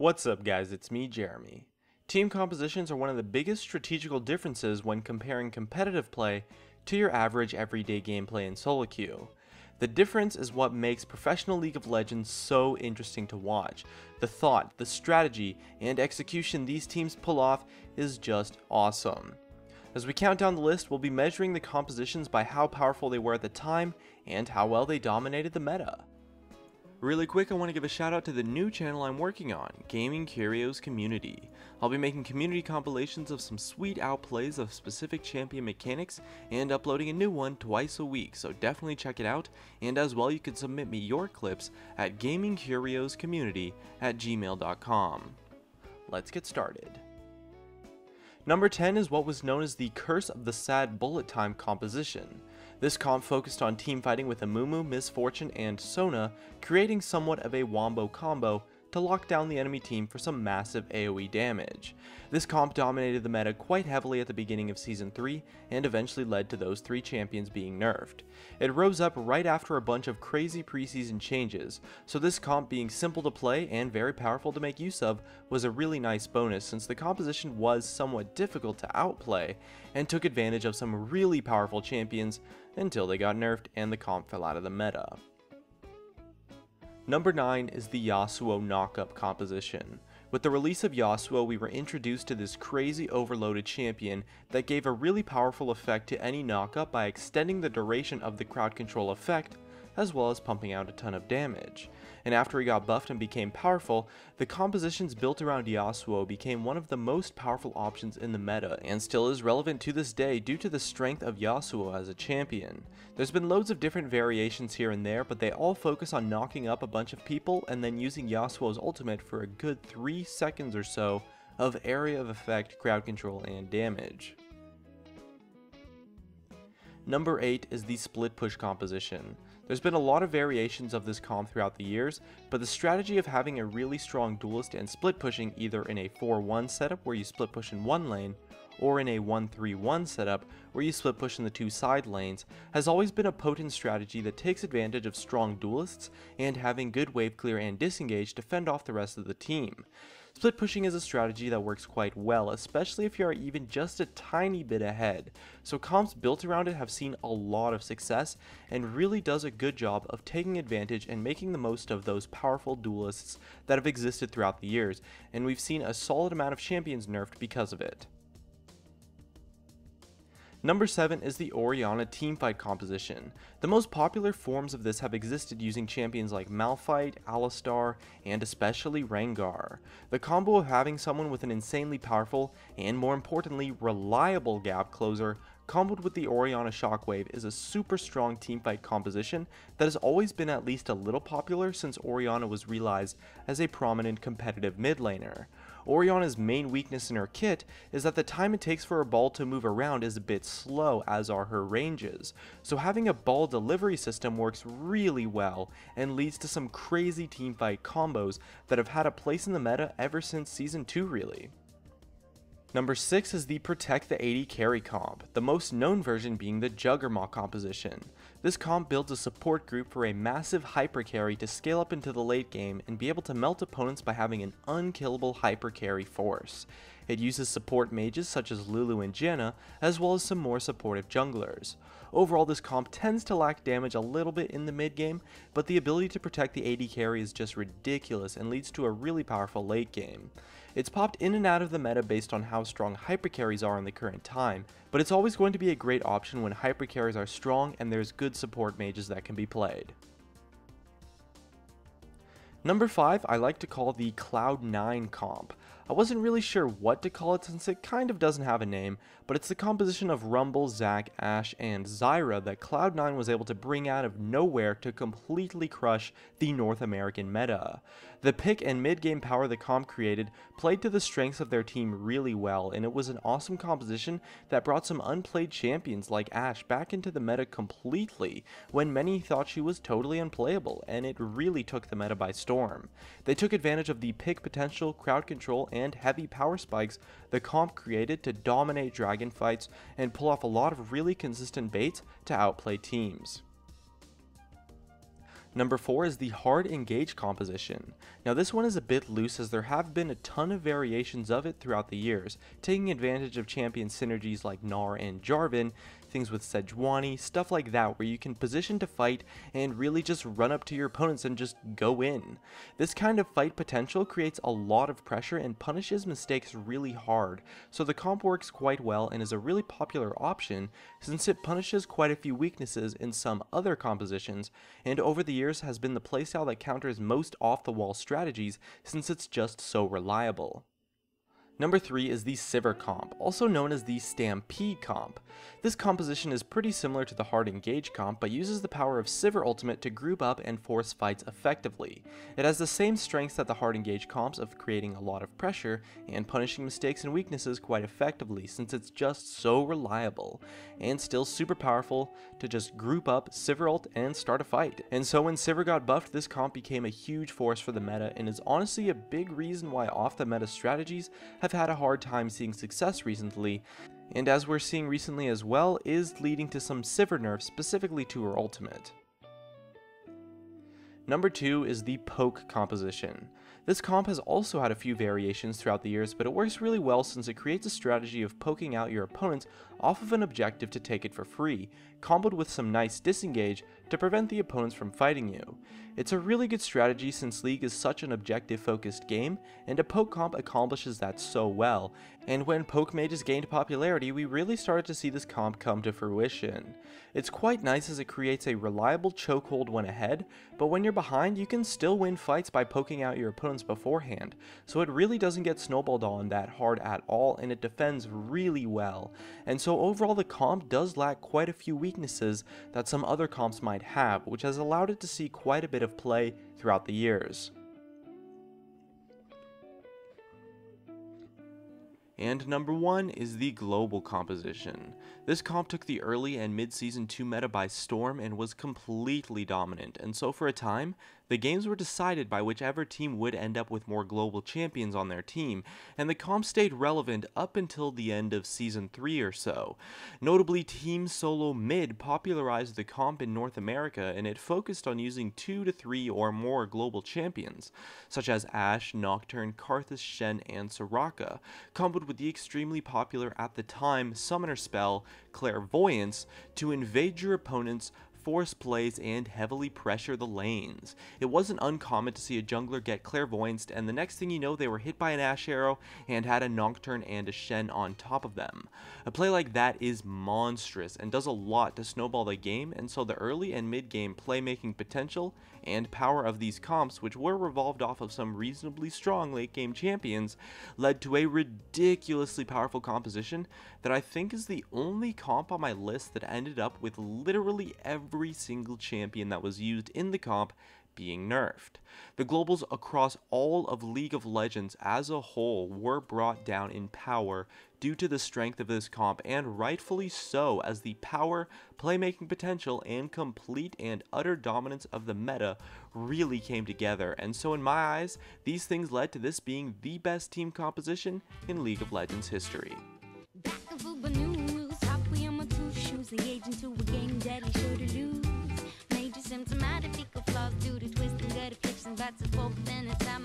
What's up guys, it's me, Jeremy. Team compositions are one of the biggest strategical differences when comparing competitive play to your average everyday gameplay in solo queue. The difference is what makes professional League of Legends so interesting to watch. The thought, the strategy, and execution these teams pull off is just awesome. As we count down the list, we'll be measuring the compositions by how powerful they were at the time and how well they dominated the meta. Really quick, I want to give a shout out to the new channel I'm working on, Gamingcurioscommunity. I'll be making community compilations of some sweet outplays of specific champion mechanics and uploading a new one twice a week, so definitely check it out, and as well you can submit me your clips at gamingcurioscommunity@gmail.com. Let's get started. Number 10 is what was known as the Curse of the Sad Bullet Time composition. This comp focused on teamfighting with Amumu, Misfortune, and Sona, creating somewhat of a wombo combo to lock down the enemy team for some massive AoE damage. This comp dominated the meta quite heavily at the beginning of Season 3 and eventually led to those 3 champions being nerfed. It rose up right after a bunch of crazy preseason changes, so this comp being simple to play and very powerful to make use of was a really nice bonus since the composition was somewhat difficult to outplay and took advantage of some really powerful champions until they got nerfed and the comp fell out of the meta. Number 9 is the Yasuo Knockup composition. With the release of Yasuo, we were introduced to this crazy overloaded champion that gave a really powerful effect to any knockup by extending the duration of the crowd control effect, as well as pumping out a ton of damage. And after he got buffed and became powerful, the compositions built around Yasuo became one of the most powerful options in the meta, and still is relevant to this day due to the strength of Yasuo as a champion. There's been loads of different variations here and there, but they all focus on knocking up a bunch of people and then using Yasuo's ultimate for a good 3 seconds or so of area of effect, crowd control, and damage. Number 8 is the split push composition. There's been a lot of variations of this comp throughout the years, but the strategy of having a really strong duelist and split pushing either in a 4-1 setup where you split push in one lane, or in a 1-3-1 setup where you split push in the 2 side lanes, has always been a potent strategy that takes advantage of strong duelists and having good wave clear and disengage to fend off the rest of the team. Split pushing is a strategy that works quite well, especially if you are even just a tiny bit ahead, so comps built around it have seen a lot of success and really does a good job of taking advantage and making the most of those powerful duelists that have existed throughout the years, and we've seen a solid amount of champions nerfed because of it. Number 7 is the Orianna teamfight composition. The most popular forms of this have existed using champions like Malphite, Alistar, and especially Rengar. The combo of having someone with an insanely powerful, and more importantly, reliable gap closer, comboed with the Orianna Shockwave is a super strong teamfight composition that has always been at least a little popular since Orianna was realized as a prominent competitive mid laner. Orianna's main weakness in her kit is that the time it takes for her ball to move around is a bit slow, as are her ranges, so having a ball delivery system works really well and leads to some crazy teamfight combos that have had a place in the meta ever since Season 2 really. Number 6 is the Protect the AD Carry comp, the most known version being the Juggernaut composition. This comp builds a support group for a massive hyper carry to scale up into the late game and be able to melt opponents by having an unkillable hyper carry force. It uses support mages such as Lulu and Janna, as well as some more supportive junglers. Overall, this comp tends to lack damage a little bit in the mid game, but the ability to protect the AD carry is just ridiculous and leads to a really powerful late game. It's popped in and out of the meta based on how strong hyper carries are in the current time, but it's always going to be a great option when hyper carries are strong and there's good support mages that can be played. Number 5 I like to call the Cloud9 comp. I wasn't really sure what to call it since it kind of doesn't have a name, but it's the composition of Rumble, Zac, Ashe, and Zyra that Cloud9 was able to bring out of nowhere to completely crush the North American meta. The pick and mid-game power the comp created played to the strengths of their team really well, and it was an awesome composition that brought some unplayed champions like Ashe back into the meta completely when many thought she was totally unplayable, and it really took the meta by storm. They took advantage of the pick potential, crowd control, and heavy power spikes the comp created to dominate dragon fights and pull off a lot of really consistent baits to outplay teams. Number 4 is the hard engage composition. Now this one is a bit loose as there have been a ton of variations of it throughout the years, taking advantage of champion synergies like Gnar and Jarvan, things with Sejuani, stuff like that where you can position to fight and really just run up to your opponents and just go in. This kind of fight potential creates a lot of pressure and punishes mistakes really hard, so the comp works quite well and is a really popular option since it punishes quite a few weaknesses in some other compositions, and over the years has been the playstyle that counters most off-the-wall strategies since it's just so reliable. Number 3 is the Sivir comp, also known as the Stampede comp. This composition is pretty similar to the Hard Engage comp, but uses the power of Sivir ultimate to group up and force fights effectively. It has the same strengths that the Hard Engage comps of creating a lot of pressure and punishing mistakes and weaknesses quite effectively since it's just so reliable, and still super powerful to just group up, Sivir ult, and start a fight. And so when Sivir got buffed, this comp became a huge force for the meta and is honestly a big reason why off the meta strategies have had a hard time seeing success recently, and as we're seeing recently as well, is leading to some Sivir nerfs specifically to her ultimate. Number 2 is the Poke composition. This comp has also had a few variations throughout the years, but it works really well since it creates a strategy of poking out your opponent off of an objective to take it for free, comboed with some nice disengage to prevent the opponents from fighting you. It's a really good strategy since League is such an objective focused game, and a poke comp accomplishes that so well, and when poke mages gained popularity, we really started to see this comp come to fruition. It's quite nice as it creates a reliable chokehold when ahead, but when you're behind you can still win fights by poking out your opponents beforehand, so it really doesn't get snowballed on that hard at all, and it defends really well. And so overall the comp does lack quite a few weaknesses that some other comps might have, which has allowed it to see quite a bit of play throughout the years. And number 1 is the global composition. This comp took the early and mid-season 2 meta by storm and was completely dominant, and so for a time, the games were decided by whichever team would end up with more global champions on their team, and the comp stayed relevant up until the end of season 3 or so. Notably, Team Solo Mid popularized the comp in North America, and it focused on using 2 to 3 or more global champions, such as Ashe, Nocturne, Karthus, Shen, and Soraka, comboed with the extremely popular at the time summoner spell, Clairvoyance, to invade your opponents, force plays, and heavily pressure the lanes. It wasn't uncommon to see a jungler get clairvoyanced, and the next thing you know they were hit by an Ashe arrow and had a Nocturne and a Shen on top of them. A play like that is monstrous and does a lot to snowball the game, and so the early and mid game playmaking potential and power of these comps, which were revolved off of some reasonably strong late game champions, led to a ridiculously powerful composition that I think is the only comp on my list that ended up with literally every single champion that was used in the comp being nerfed. The globals across all of League of Legends as a whole were brought down in power due to the strength of this comp, and rightfully so, as the power, playmaking potential, and complete and utter dominance of the meta really came together, and so in my eyes, these things led to this being the best team composition in League of Legends history. Symptomatic fecal flaws due to twisting gut afflictions, that's a full pen inside